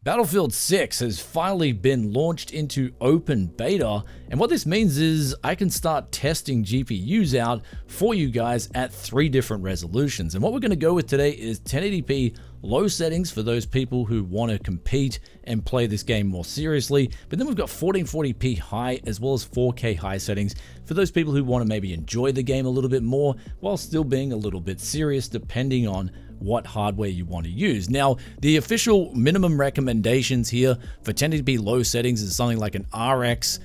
Battlefield 6 has finally been launched into open beta, and what this means is I can start testing GPUs out for you guys at 3 different resolutions. And what we're going to go with today is 1080p low settings for those people who want to compete and play this game more seriously, but then we've got 1440p high as well as 4K high settings for those people who want to maybe enjoy the game a little bit more while still being a little bit serious depending on what hardware you want to use. Now, the official minimum recommendations here for 1080p low settings is something like an RX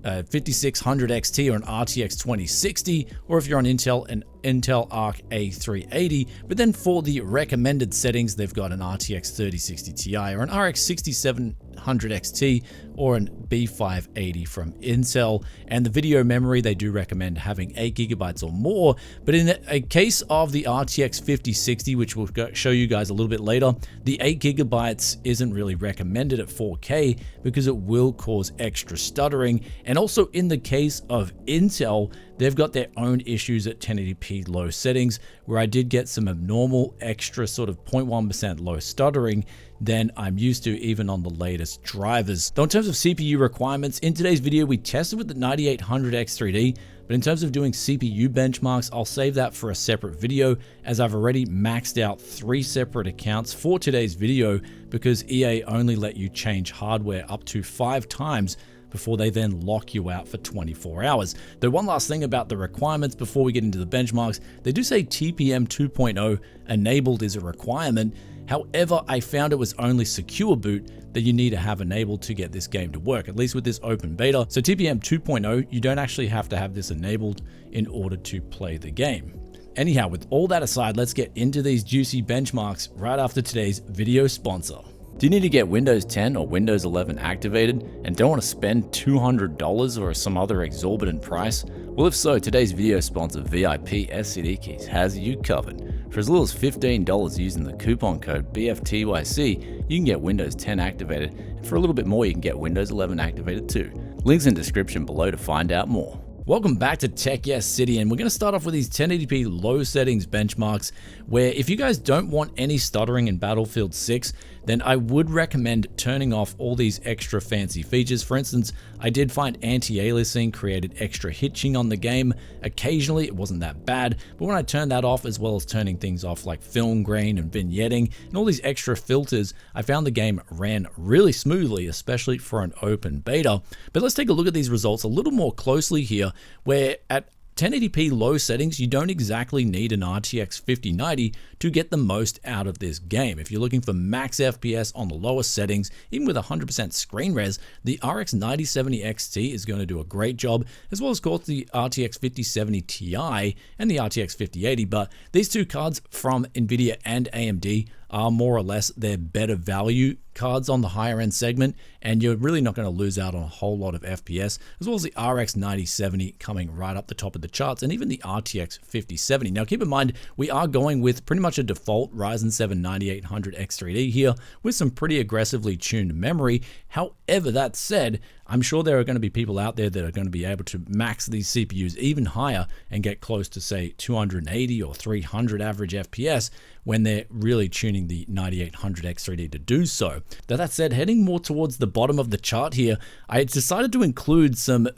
5600 XT or an RTX 2060, or if you're on Intel, an Intel Arc A380. But then for the recommended settings, they've got an RTX 3060 Ti or an RX 6700 XT or an B580 from Intel. And the video memory, they do recommend having 8GB or more. But in a case of the RTX 5060, which we'll show you guys a little bit later, the 8GB isn't really recommended at 4K because it will cause extra stuttering. And also in the case of Intel, they've got their own issues at 1080p low settings, where I did get some abnormal extra sort of 0.1% low stuttering than I'm used to even on the latest drivers. Though in terms of CPU requirements, in today's video we tested with the 9800X3D, but in terms of doing CPU benchmarks, I'll save that for a separate video, as I've already maxed out 3 separate accounts for today's video because EA only let you change hardware up to 5 times before they then lock you out for 24 hours. Though one last thing about the requirements before we get into the benchmarks, they do say TPM 2.0 enabled is a requirement. However, I found it was only Secure Boot that you need to have enabled to get this game to work, at least with this open beta. So TPM 2.0, you don't actually have to have this enabled in order to play the game. Anyhow, with all that aside, let's get into these juicy benchmarks right after today's video sponsor. Do you need to get Windows 10 or Windows 11 activated and don't want to spend $200 or some other exorbitant price? Well, if so, today's video sponsor VIP SCD Keys has you covered. For as little as $15 using the coupon code BFTYC, you can get Windows 10 activated, and for a little bit more you can get Windows 11 activated too. Links in the description below to find out more. Welcome back to Tech Yes City, and we're going to start off with these 1080p low settings benchmarks, where if you guys don't want any stuttering in Battlefield 6, then I would recommend turning off all these extra fancy features. For instance, I did find anti-aliasing created extra hitching on the game. Occasionally it wasn't that bad, but when I turned that off, as well as turning things off like film grain and vignetting and all these extra filters, I found the game ran really smoothly, especially for an open beta. But let's take a look at these results a little more closely here, where at 1080p low settings, you don't exactly need an RTX 5090 to get the most out of this game. If you're looking for max FPS on the lowest settings, even with 100% screen res, the RX 9070 XT is going to do a great job, as well as, of course, the RTX 5070 Ti and the RTX 5080. But these two cards from NVIDIA and AMD are more or less their better value cards on the higher end segment, and you're really not going to lose out on a whole lot of FPS, as well as the RX 9070 coming right up the top of the charts, and even the RTX 5070. Now keep in mind, we are going with pretty much a default Ryzen 7 9800X3D here with some pretty aggressively tuned memory. However, that said, I'm sure there are going to be people out there that are going to be able to max these CPUs even higher and get close to, say, 280 or 300 average FPS when they're really tuning the 9800X3D to do so. Now, that said, heading more towards the bottom of the chart here, I decided to include some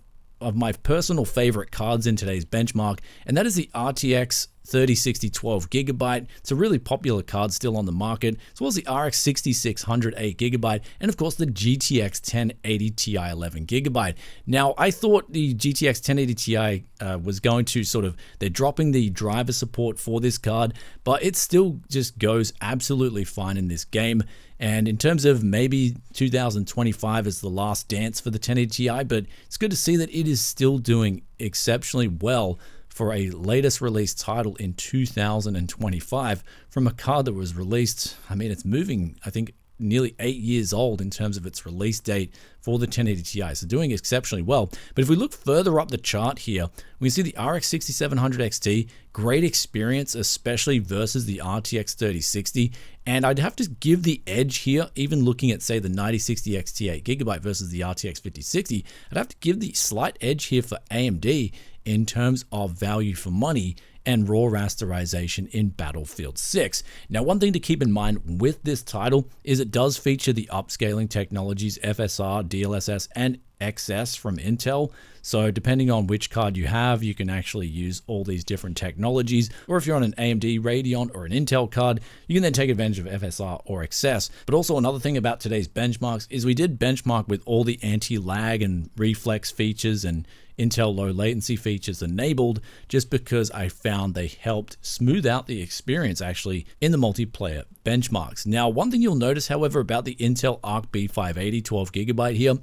of my personal favorite cards in today's benchmark, and that is the RTX 3060 12GB. It's a really popular card still on the market, as well as the RX 6600 8GB, and of course the GTX 1080 Ti 11GB. Now, I thought the GTX 1080 Ti was going to they're dropping the driver support for this card, but it still just goes absolutely fine in this game. And in terms of maybe 2025 is the last dance for the 1080 Ti, but it's good to see that it is still doing exceptionally well for a latest release title in 2025 from a card that was released, it's moving, I think, nearly 8 years old in terms of its release date for the 1080 Ti, so doing exceptionally well. But if we look further up the chart here, we can see the RX 6700 XT, great experience, especially versus the RTX 3060, and I'd have to give the edge here, even looking at, say, the 9060 XT 8GB versus the RTX 5060, I'd have to give the slight edge here for AMD in terms of value for money and raw rasterization in Battlefield 6. Now, one thing to keep in mind with this title is it does feature the upscaling technologies FSR, DLSS, and XS from Intel. So depending on which card you have, you can actually use all these different technologies. Or if you're on an AMD Radeon or an Intel card, you can then take advantage of FSR or XS. But also another thing about today's benchmarks is we did benchmark with all the anti-lag and reflex features and Intel low latency features enabled, just because I found they helped smooth out the experience actually in the multiplayer benchmarks. Now, one thing you'll notice, however, about the Intel Arc B580 12GB here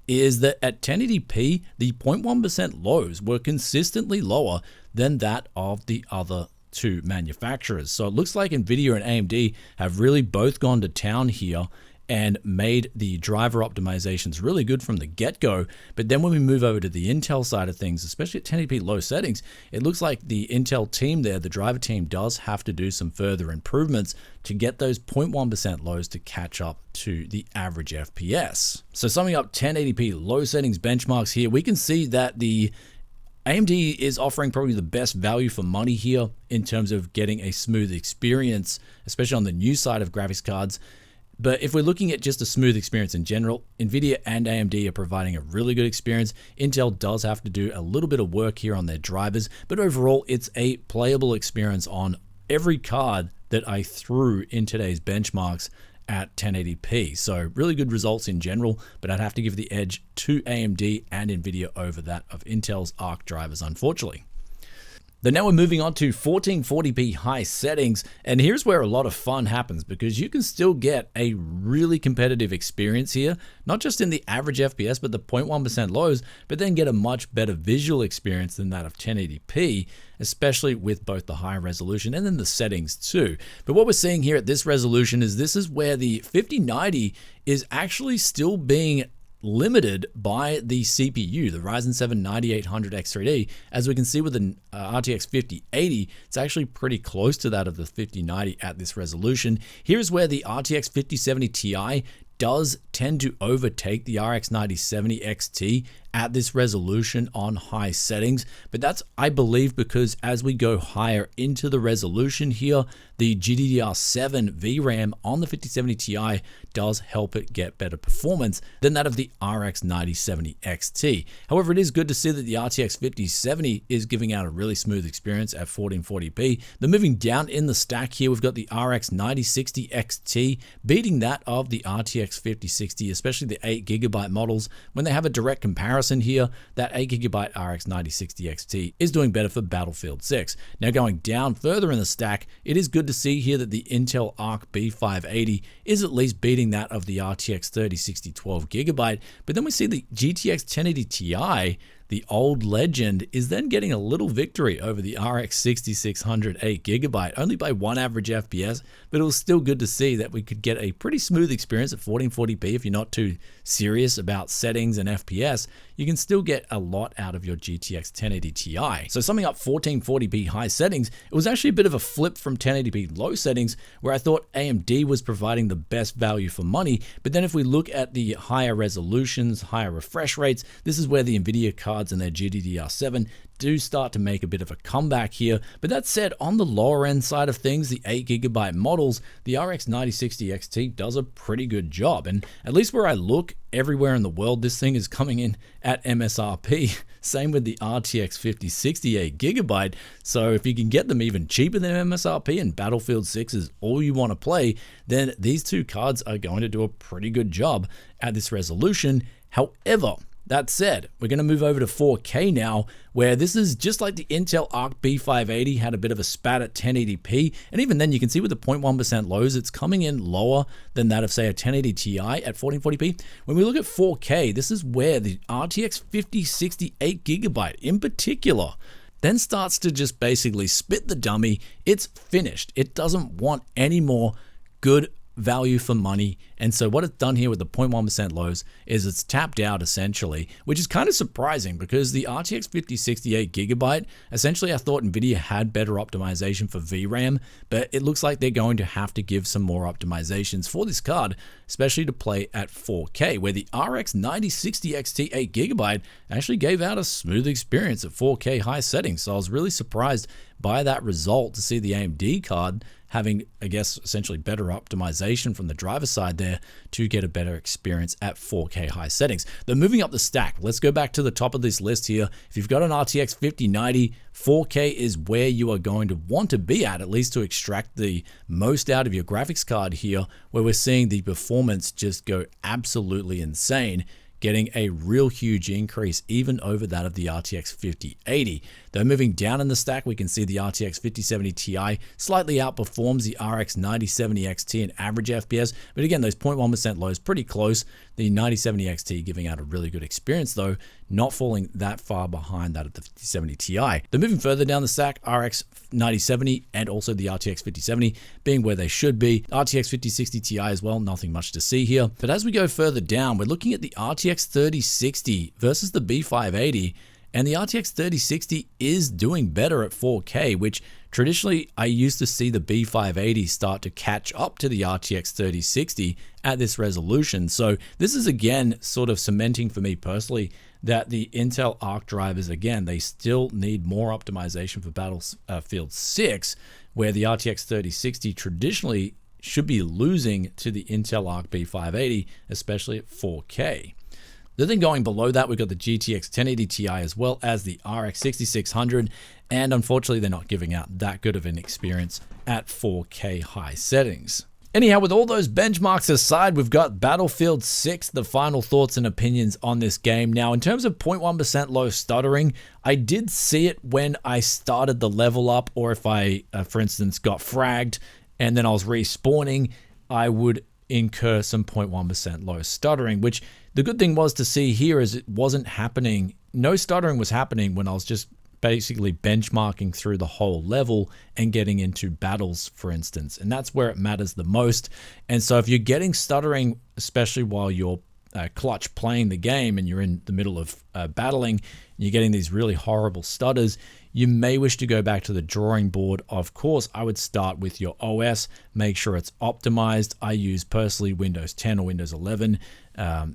is that at 1080p, the 0.1% lows were consistently lower than that of the other two manufacturers. So it looks like Nvidia and AMD have really both gone to town here and made the driver optimizations really good from the get-go. But then when we move over to the Intel side of things, especially at 1080p low settings, it looks like the Intel team there, the driver team, does have to do some further improvements to get those 0.1% lows to catch up to the average FPS. So summing up 1080p low settings benchmarks here, we can see that the AMD is offering probably the best value for money here in terms of getting a smooth experience, especially on the new side of graphics cards. But if we're looking at just a smooth experience in general, Nvidia and AMD are providing a really good experience. Intel does have to do a little bit of work here on their drivers, but overall it's a playable experience on every card that I threw in today's benchmarks at 1080p. So really good results in general, but I'd have to give the edge to AMD and Nvidia over that of Intel's Arc drivers, unfortunately. Then now we're moving on to 1440p high settings, and here's where a lot of fun happens, because you can still get a really competitive experience here, not just in the average FPS, but the 0.1% lows, but then get a much better visual experience than that of 1080p, especially with both the high resolution and then the settings too. But what we're seeing here at this resolution is this is where the 5090 is actually still being limited by the CPU, the Ryzen 7 9800X3D. As we can see with the RTX 5080, it's actually pretty close to that of the 5090 at this resolution. Here's where the RTX 5070 Ti does tend to overtake the RX 9070 XT at this resolution on high settings, but that's, I believe, because as we go higher into the resolution here, the GDDR7 VRAM on the 5070 Ti does help it get better performance than that of the RX 9070 XT. However, it is good to see that the RTX 5070 is giving out a really smooth experience at 1440p. Then moving down in the stack here, we've got the RX 9060 XT beating that of the RTX 5060, especially the 8GB models. When they have a direct comparison here, that 8GB RX 9060 XT is doing better for Battlefield 6. Now going down further in the stack, it is good to see here that the Intel Arc B580 is at least beating that of the RTX 3060 12GB, but then we see the GTX 1080 Ti, the old legend, is then getting a little victory over the RX 6600 8GB, only by one average FPS, but it was still good to see that we could get a pretty smooth experience at 1440p. If you're not too serious about settings and FPS, you can still get a lot out of your GTX 1080 Ti. So summing up 1440p high settings, it was actually a bit of a flip from 1080p low settings, where I thought AMD was providing the best value for money, but then if we look at the higher resolutions, higher refresh rates, this is where the Nvidia cards and their GDDR7 do start to make a bit of a comeback here. But that said, on the lower end side of things, the 8GB models, the RX 9060 XT does a pretty good job. And at least where I look everywhere in the world, this thing is coming in at MSRP. Same with the RTX 5060 8GB. So if you can get them even cheaper than MSRP and Battlefield 6 is all you want to play, then these two cards are going to do a pretty good job at this resolution. However, that said, we're going to move over to 4K now, where this is just like the Intel Arc B580 had a bit of a spat at 1080p, and even then you can see with the 0.1% lows, it's coming in lower than that of, say, a 1080 Ti at 1440p. When we look at 4K, this is where the RTX 5060 8GB in particular then starts to just basically spit the dummy. It's finished. It doesn't want any more good value for money. And so what it's done here with the 0.1% lows is it's tapped out essentially, which is kind of surprising because the RTX 5060 8GB, essentially I thought Nvidia had better optimization for VRAM, but it looks like they're going to have to give some more optimizations for this card, especially to play at 4K, where the RX 9060 XT 8GB actually gave out a smooth experience at 4K high settings. So I was really surprised by that result to see the AMD card having, I guess, essentially better optimization from the driver side there to get a better experience at 4K high settings. Then moving up the stack, let's go back to the top of this list here. If you've got an RTX 5090, 4K is where you are going to want to be at least to extract the most out of your graphics card here, where we're seeing the performance just go absolutely insane, getting a real huge increase even over that of the RTX 5080. Though moving down in the stack, we can see the RTX 5070 Ti slightly outperforms the RX 9070 XT in average FPS, but again, those 0.1% lows pretty close. The 9070 XT giving out a really good experience though, not falling that far behind that of the 5070 Ti. Then moving further down the stack, RX 9070 and also the RTX 5070 being where they should be. RTX 5060 Ti as well, nothing much to see here. But as we go further down, we're looking at the RTX 3060 versus the B580, and the RTX 3060 is doing better at 4K, which traditionally I used to see the B580 start to catch up to the RTX 3060 at this resolution. So this is again sort of cementing for me personally that the Intel Arc drivers, again, they still need more optimization for Battlefield 6, where the RTX 3060 traditionally should be losing to the Intel Arc B580, especially at 4K. Then going below that, we've got the GTX 1080 Ti as well as the RX 6600, and unfortunately they're not giving out that good of an experience at 4K high settings. Anyhow, with all those benchmarks aside, we've got Battlefield 6, the final thoughts and opinions on this game. Now, in terms of 0.1% low stuttering, I did see it when I started the level up, or if I, for instance, got fragged and then I was respawning, I would incur some 0.1% low stuttering, which the good thing was to see here is it wasn't happening. No stuttering was happening when I was just basically benchmarking through the whole level and getting into battles, for instance, and that's where it matters the most. And so if you're getting stuttering, especially while you're clutch playing the game and you're in the middle of battling, and you're getting these really horrible stutters, you may wish to go back to the drawing board. Of course, I would start with your OS, make sure it's optimized. I use personally Windows 10 or Windows 11.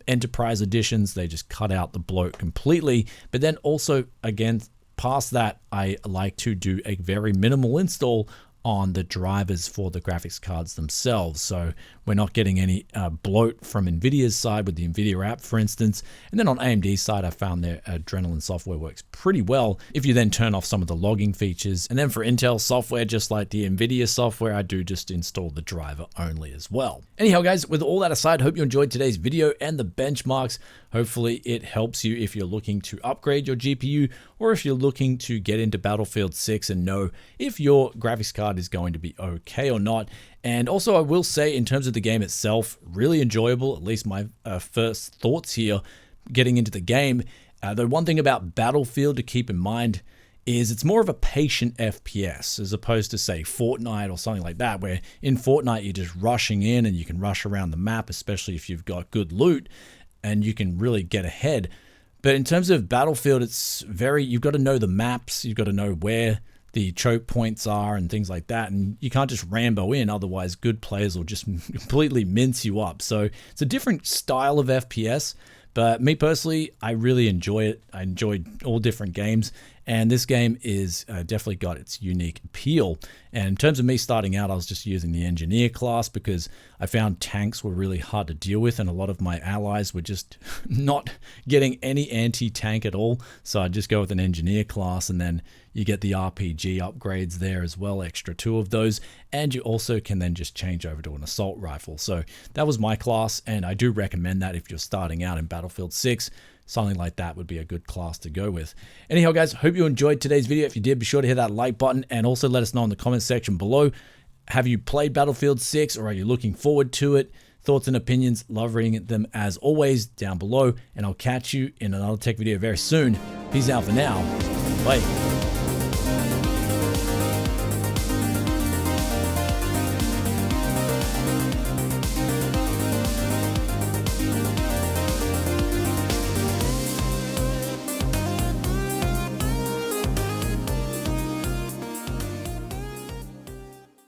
Enterprise editions, they just cut out the bloat completely. But then also, again, past that, I like to do a very minimal install on the drivers for the graphics cards themselves. So we're not getting any bloat from NVIDIA's side with the NVIDIA app, for instance. And then on AMD's side, I found their Adrenalin software works pretty well if you then turn off some of the logging features. And then for Intel software, just like the NVIDIA software, I do just install the driver only as well. Anyhow, guys, with all that aside, hope you enjoyed today's video and the benchmarks. Hopefully it helps you if you're looking to upgrade your GPU or if you're looking to get into Battlefield 6 and know if your graphics card is going to be okay or not. And also I will say, in terms of the game itself, really enjoyable, at least my first thoughts here getting into the game. The one thing about Battlefield to keep in mind is it's more of a patient FPS as opposed to, say, Fortnite or something like that, where in Fortnite you're just rushing in and you can rush around the map, especially if you've got good loot, and you can really get ahead. But in terms of Battlefield, it's you've got to know the maps, you've got to know where the choke points are and things like that, and you can't just Rambo in, otherwise good players will just completely mince you up. So it's a different style of FPS, but me personally, I really enjoy it. I enjoyed all different games, and this game is definitely got its unique appeal. And in terms of me starting out, I was just using the engineer class because I found tanks were really hard to deal with, and a lot of my allies were just not getting any anti-tank at all. So I just go with an engineer class, and then you get the RPG upgrades there as well, extra 2 of those, and you also can then just change over to an assault rifle. So that was my class, and I do recommend that if you're starting out in Battlefield 6. Something like that would be a good class to go with. Anyhow, guys, hope you enjoyed today's video. If you did, be sure to hit that like button and also let us know in the comment section below. Have you played Battlefield 6 or are you looking forward to it? Thoughts and opinions, love reading them as always down below, and I'll catch you in another tech video very soon. Peace out for now. Bye.